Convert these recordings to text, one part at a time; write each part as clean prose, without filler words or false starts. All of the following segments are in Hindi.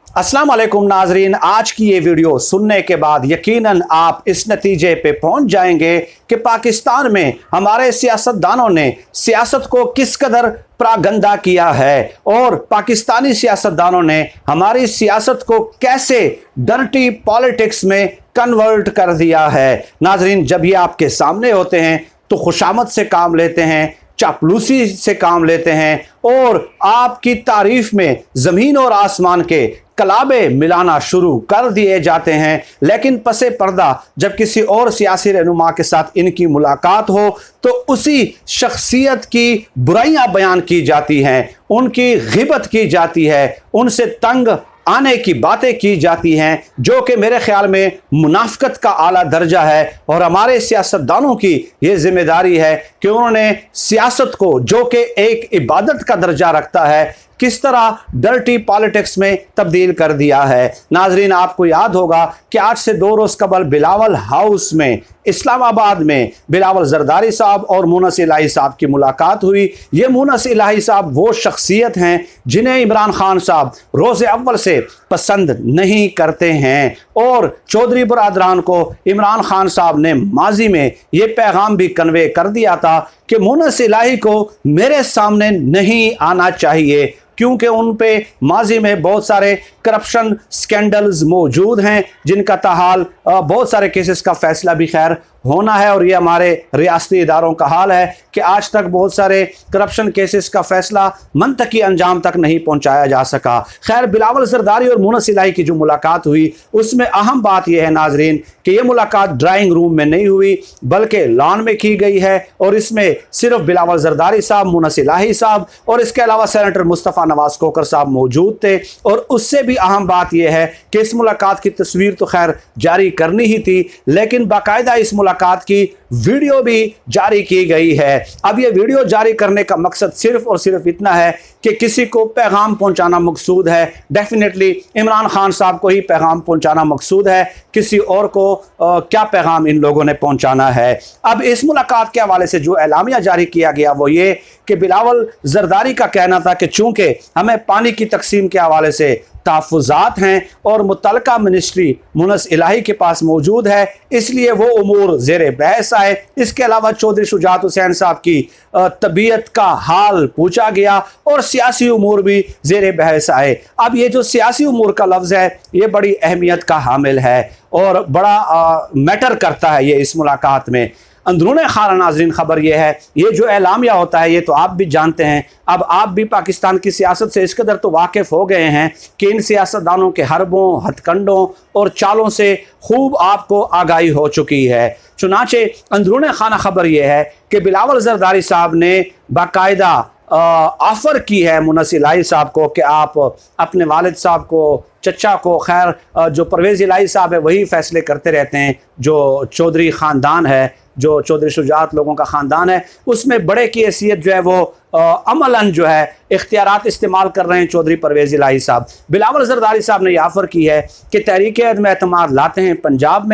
अस्सलाम वालेकुम नाजरीन, आज की ये वीडियो सुनने के बाद यकीनन आप इस नतीजे पे पहुंच जाएंगे कि पाकिस्तान में हमारे सियासतदानों ने सियासत को किस कदर प्रागंदा किया है और पाकिस्तानी सियासतदानों ने हमारी सियासत को कैसे डर्टी पॉलिटिक्स में कन्वर्ट कर दिया है। नाजरीन, जब ये आपके सामने होते हैं तो खुशामद से काम लेते हैं, चापलूसी से काम लेते हैं और आपकी तारीफ में ज़मीन और आसमान के कलाबे मिलाना शुरू कर दिए जाते हैं। लेकिन पसे पर्दा जब किसी और सियासी रहनुमा के साथ इनकी मुलाकात हो तो उसी शख्सियत की बुराइयां बयान की जाती हैं, उनकी गिबत की जाती है, उनसे तंग आने की बातें की जाती हैं, जो कि मेरे ख्याल में मुनाफिकत का आला दर्जा है। और हमारे सियासतदानों की ये जिम्मेदारी है कि उन्होंने सियासत को, जो कि एक इबादत का दर्जा रखता है, किस तरह डर्टी पॉलिटिक्स में तब्दील कर दिया है। नाजरीन, आपको याद होगा कि आज से 2 रोज़ कबल बिलावल हाउस में इस्लामाबाद में बिलावल जरदारी साहब और मुनस इलाही साहब की मुलाकात हुई। ये मुनस इलाही साहब वो शख्सियत हैं जिन्हें इमरान खान साहब रोज़े अव्वल से पसंद नहीं करते हैं और चौधरी बरादरान को इमरान खान साहब ने माजी में ये पैगाम भी कन्वे कर दिया था कि मुनस इलाही को मेरे सामने नहीं आना चाहिए, क्योंकि उन पे माजी में बहुत सारे करप्शन स्कैंडल्स मौजूद हैं जिनका ताहाल बहुत सारे केसेस का फैसला भी खैर होना है। और ये हमारे रियासती इदारों का हाल है कि आज तक बहुत सारे करप्शन केसेस का फैसला मंतकी अंजाम तक नहीं पहुंचाया जा सका। खैर, बिलावल जरदारी और मुनस इलाही की जो मुलाकात हुई उसमें अहम बात यह है नाजरीन कि यह मुलाकात ड्राइंग रूम में नहीं हुई बल्कि लॉन में की गई है और इसमें सिर्फ बिलावल जरदारी साहब, मुनस इलाही साहब और इसके अलावा सेनेटर मुस्तफ़ा नवाज कोकर साहब मौजूद थे। और उससे भी अहम बात यह है कि इस मुलाकात की तस्वीर तो खैर जारी करनी ही थी, लेकिन बाकायदा इस मुलाकात की वीडियो भी जारी की गई है। अब यह वीडियो जारी करने का मकसद सिर्फ और सिर्फ इतना है कि किसी को पैगाम पहुंचाना मकसूद है। डेफिनेटली इमरान खान साहब को ही पैगाम पहुंचाना मकसूद है, किसी और को क्या पैगाम इन लोगों ने पहुंचाना है। अब इस मुलाकात के हवाले से जो एलामिया जारी किया गया वो ये कि बिलावल जरदारी का कहना था कि चूंकि हमें पानी की तकसीम के हवाले से तहफ़्फ़ुज़ात हैं और मुतल्लिका मिनिस्ट्री मुनस इलाही के पास मौजूद है, इसलिए वो उमूर ज़ेरे बहस आए। इसके अलावा चौधरी शुजात हुसैन साहब की तबीयत का हाल पूछा गया और सियासी उमूर भी ज़ेरे बहस आए। अब ये जो सियासी उमूर का लफ्ज़ है ये बड़ी अहमियत का हामिल है और बड़ा मैटर करता है ये इस मुलाकात में। अंदरूने खाना नाज़रीन खबर यह है, ये जो एलामिया होता है ये तो आप भी जानते हैं। अब आप भी पाकिस्तान की सियासत से इस कदर तो वाकिफ़ हो गए हैं कि इन सियासतदानों के हरबों, हथकंडों और चालों से खूब आपको आगाही हो चुकी है। चुनाचे अंदरूने खाना खबर यह है कि बिलावल जरदारी साहब ने बाकायदा ऑफ़र की है मुनस इलाही साहब को कि आप अपने वालिद साहब को, चचा को, खैर जो परवेज़ इलाही साहब है वही फ़ैसले करते रहते हैं, जो चौधरी ख़ानदान है, जो चौधरी शुजात लोगों का ख़ानदान है, उसमें बड़े की हैसियत जो है वो अमलन जो है इख्तियारात इस्तेमाल कर रहे हैं चौधरी परवेज़ इलाही साहब। बिलावल जरदारी साहब ने यह ऑफ़र की है कि तहरीक अदम-ए-एतमाद लाते हैं पंजाब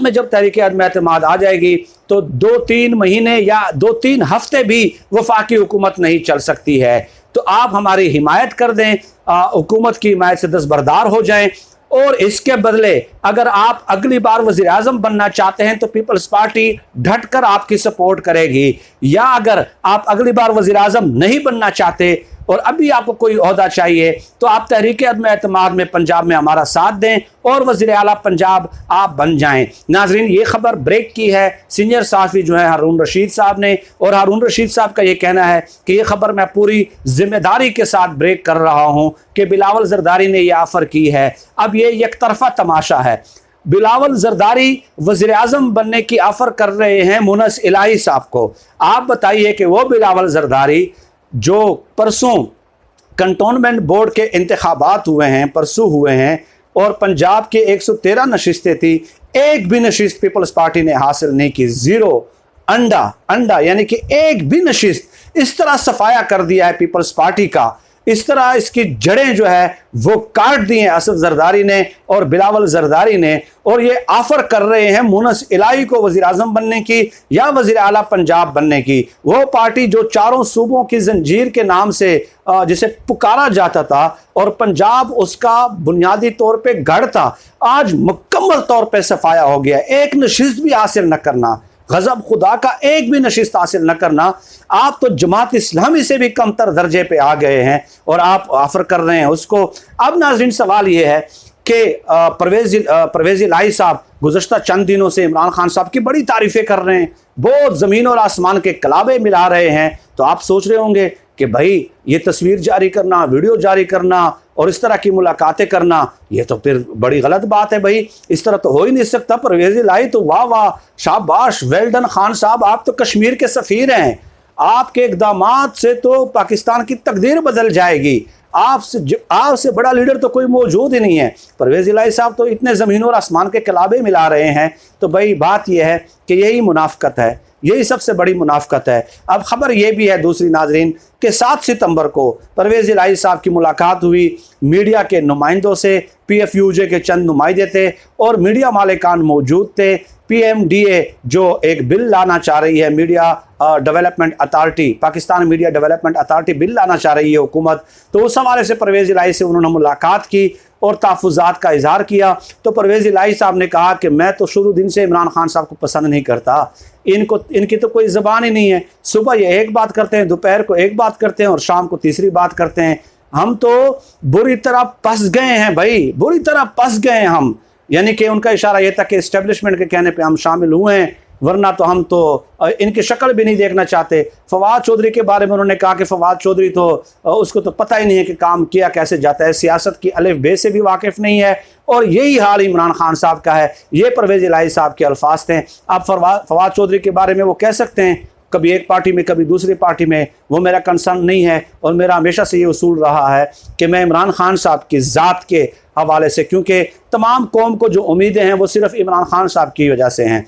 में जब तहरीक अदम-ए-एतमाद आ जाएगी तो 2-3 महीने या 2-3 हफ्ते भी वफाकी हुकूमत नहीं चल सकती है, तो आप हमारी हिमायत कर दें, हुकूमत की हिमायत से दस्तबरदार हो जाएं और इसके बदले अगर आप अगली बार वज़ीर आज़म बनना चाहते हैं तो पीपल्स पार्टी डट कर आपकी सपोर्ट करेगी, या अगर आप अगली बार वज़ीर आज़म नहीं बनना चाहते और अभी आपको कोई ओहदा चाहिए तो आप तहरीक अदम-ए-एतमाद में पंजाब में हमारा साथ दें और वज़ीर आला पंजाब आप बन जाएं। नाजरीन, ये खबर ब्रेक की है सीनियर सहाफ़ी जो है हारून रशीद साहब ने, और हारून रशीद साहब का ये कहना है कि ये खबर मैं पूरी जिम्मेदारी के साथ ब्रेक कर रहा हूँ कि बिलावल जरदारी ने यह ऑफ़र की है। अब ये एक तरफा तमाशा है, बिलावल जरदारी वज़ीर आज़म बनने की ऑफ़र कर रहे हैं मुनस इलाही साहब को। आप बताइए कि वो बिलावल जरदारी जो परसों कंटोनमेंट बोर्ड के इंतखाबात हुए हैं, परसों हुए हैं, और पंजाब के 113 नशिस्तें थी, एक भी नशिस्त पीपल्स पार्टी ने हासिल नहीं की, 0 अंडा यानी कि एक भी नशिस्त। इस तरह सफाया कर दिया है पीपल्स पार्टी का इस तरह इसकी जड़ें जो है वो काट दी हैं असद जरदारी ने और बिलावल जरदारी ने, और ये ऑफर कर रहे हैं मुनस इलाही को वजीर आजम बनने की या वजीर आला पंजाब बनने की। वो पार्टी जो चारों सूबों की जंजीर के नाम से जिसे पुकारा जाता था और पंजाब उसका बुनियादी तौर पे गढ़ था, आज मुकम्मल तौर पे सफाया हो गया। एक नशिस्त भी हासिल न करना, गजब खुदा का एक भी नशिस्त हासिल न करना, आप तो जमात इस्लामी से भी कमतर दर्जे पे आ गए हैं और आप ऑफर कर रहे हैं उसको। अब नाज़रीन सवाल ये है कि परवेज़ इलाही साहब गुज़श्ता चंद दिनों से इमरान खान साहब की बड़ी तारीफ़ें कर रहे हैं, बहुत ज़मीन और आसमान के कलाबे मिला रहे हैं। तो आप सोच रहे होंगे कि भाई ये तस्वीर जारी करना, वीडियो जारी करना और इस तरह की मुलाकातें करना, ये तो फिर बड़ी गलत बात है भाई, इस तरह तो हो ही नहीं सकता। परवेज़ इलाही तो वाह वाह, शाबाश, वेल डन खान साहब, आप तो कश्मीर के सफ़ीर हैं। आपके इक़दामात से तो पाकिस्तान की तकदीर बदल जाएगी। आपसे बड़ा लीडर तो कोई मौजूद ही नहीं है। परवेज़ इलाही साहब तो इतने ज़मीन और आसमान के कलाबे मिला रहे हैं। तो भाई बात यह है कि यही मुनाफ़क़त है, यही सबसे बड़ी मुनाफ़क़त है। अब ख़बर यह भी है दूसरी नाज़रीन कि 7 सितंबर को परवेज़ इलाही साहब की मुलाकात हुई मीडिया के नुमाइंदों से। PFUJ के चंद नुमाइंदे थे और मीडिया मालिकान मौजूद थे। PMDA जो एक बिल लाना चाह रही है, media development authority, Pakistan media development authority bill लाना चाह रही है हुकूमत, तो उस हवाले से परवेज़ इलाही से उन्होंने मुलाकात की और तहफ़्फ़ुज़ात का इजहार किया। तो परवेज़ इलाही साहब ने कहा कि मैं तो शुरू दिन से इमरान खान साहब को पसंद नहीं करता, इनकी तो कोई ज़बान ही नहीं है। सुबह ये एक बात करते हैं, दोपहर को एक बात करते हैं और शाम को तीसरी बात करते हैं। हम तो बुरी तरह फंस गए हैं भाई, बुरी तरह फंस गए हैं हम। यानी कि उनका इशारा यह था कि इस्टेब्लिशमेंट के कहने पे हम शामिल हुए हैं, वरना तो हम तो इनकी शक्ल भी नहीं देखना चाहते। फवाद चौधरी के बारे में उन्होंने कहा कि फवाद चौधरी तो उसको तो पता ही नहीं है कि काम किया कैसे जाता है, सियासत की अलिफ बे से भी वाकिफ़ नहीं है। और यही हाल इमरान खान साहब का है। ये परवेज़ इलाही साहब के अल्फाज थे। आप फवाद चौधरी के बारे में वो कह सकते हैं कभी एक पार्टी में कभी दूसरी पार्टी में, वो मेरा कंसर्न नहीं है। और मेरा हमेशा से ये उसूल रहा है कि मैं इमरान खान साहब की ज़ात के हवाले से, क्योंकि तमाम कौम को जो उम्मीदें हैं वो सिर्फ इमरान खान साहब की वजह से हैं,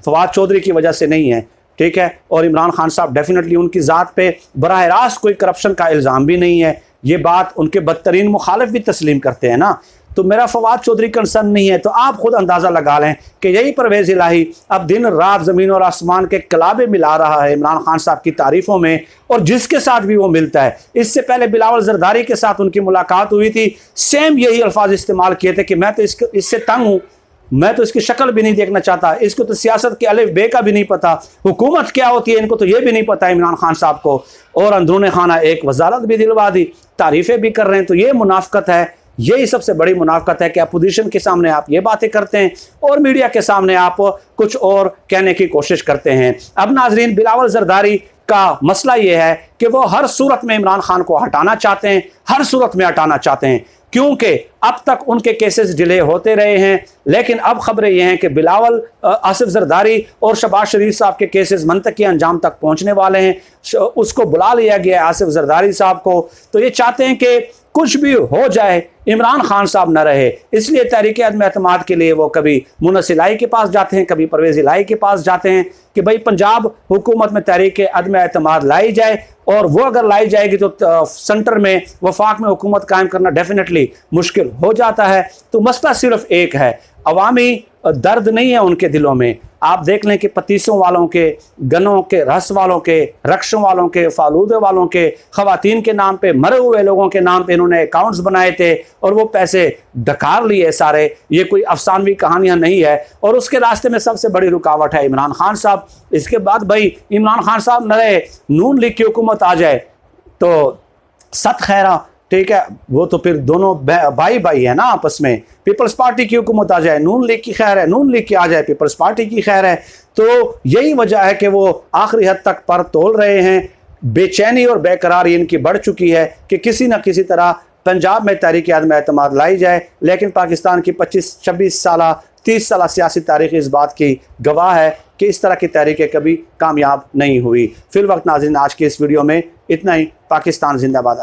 फवाद चौधरी की वजह से नहीं है, ठीक है। और इमरान खान साहब डेफिनेटली उनकी ज़ात पे बराह रास्त कोई करप्शन का इल्ज़ाम भी नहीं है। ये बात उनके बदतरीन मुखालिफ भी तस्लीम करते हैं ना। तो मेरा फवाद चौधरी कंसर्न नहीं है। तो आप खुद अंदाज़ा लगा लें कि यही परवेज़ इलाही अब दिन रात ज़मीन और आसमान के कलाबे मिला रहा है इमरान खान साहब की तारीफ़ों में, और जिसके साथ भी वो मिलता है। इससे पहले बिलावल जरदारी के साथ उनकी मुलाकात हुई थी, सेम यही अल्फाज इस्तेमाल किए थे कि मैं तो इससे तंग हूँ, मैं तो इसकी शक्ल भी नहीं देखना चाहता, इसको तो सियासत के अलिफ बे का भी नहीं पता, हुकूमत क्या होती है इनको तो ये भी नहीं पता इमरान खान साहब को, और अंदरूनी खाना एक वजारत भी दिलवा दी, तारीफ़ें भी कर रहे हैं। तो ये मुनाफ़क़त है, यही सबसे बड़ी मुनाफ़क़त है कि अपोजिशन के सामने आप ये बातें करते हैं और मीडिया के सामने आप कुछ और कहने की कोशिश करते हैं। अब नाजरीन, बिलावल जरदारी का मसला ये है कि वो हर सूरत में इमरान खान को हटाना चाहते हैं, हर सूरत में हटाना चाहते हैं, क्योंकि अब तक उनके केसेस डिले होते रहे हैं। लेकिन अब खबरें ये हैं कि बिलावल, आसिफ जरदारी और शहबाज शरीफ साहब के केसेस मंतकी अंजाम तक पहुंचने वाले हैं। उसको बुला लिया गया आसिफ जरदारी साहब को। तो ये चाहते हैं कि कुछ भी हो जाए, इमरान खान साहब न रहे, इसलिए तहरीक अदम एतमाद के लिए वो कभी मुनस इलाही के पास जाते हैं, कभी परवेज़ इलाही के पास जाते हैं कि भाई पंजाब हुकूमत में तहरीक अदम एतमाद लाई जाए, और वो अगर लाई जाएगी तो सेंटर में, वफाक में हुकूमत कायम करना डेफिनेटली मुश्किल हो जाता है। तो मसला सिर्फ एक है, अवामी दर्द नहीं है उनके दिलों में। आप देख लें कि पतीसों वालों के, गनों के, रस वालों के, रक्षों वालों के, फालूदे वालों के, ख़वातीन के नाम पे, मरे हुए लोगों के नाम पे इन्होंने अकाउंट्स बनाए थे और वो पैसे डकार लिए सारे। ये कोई अफसानवी कहानियाँ नहीं है। और उसके रास्ते में सबसे बड़ी रुकावट है इमरान खान साहब। इसके बाद भाई इमरान खान साहब न रहे, नून लीग की हुकूमत आ जाए तो सत खैरा, ठीक है, वो तो फिर दोनों भाई भाई है ना आपस में। पीपल्स पार्टी की हुकूमत आ जाए, नून लीग की खैर है, नून लीग की आ जाए, पीपल्स पार्टी की खैर है। तो यही वजह है कि वो आखिरी हद तक पर तोल रहे हैं। बेचैनी और बेकरारी इनकी बढ़ चुकी है कि किसी न किसी तरह पंजाब में तहरीक अदम एतमाद लाई जाए। लेकिन पाकिस्तान की 25-26 साल 30 साल सियासी तारीख इस बात की गवाह है कि इस तरह की तहरीकें कभी कामयाब नहीं हुई। फिल वक्त नाज़रीन, आज की इस वीडियो में इतना ही। पाकिस्तान जिंदाबाद।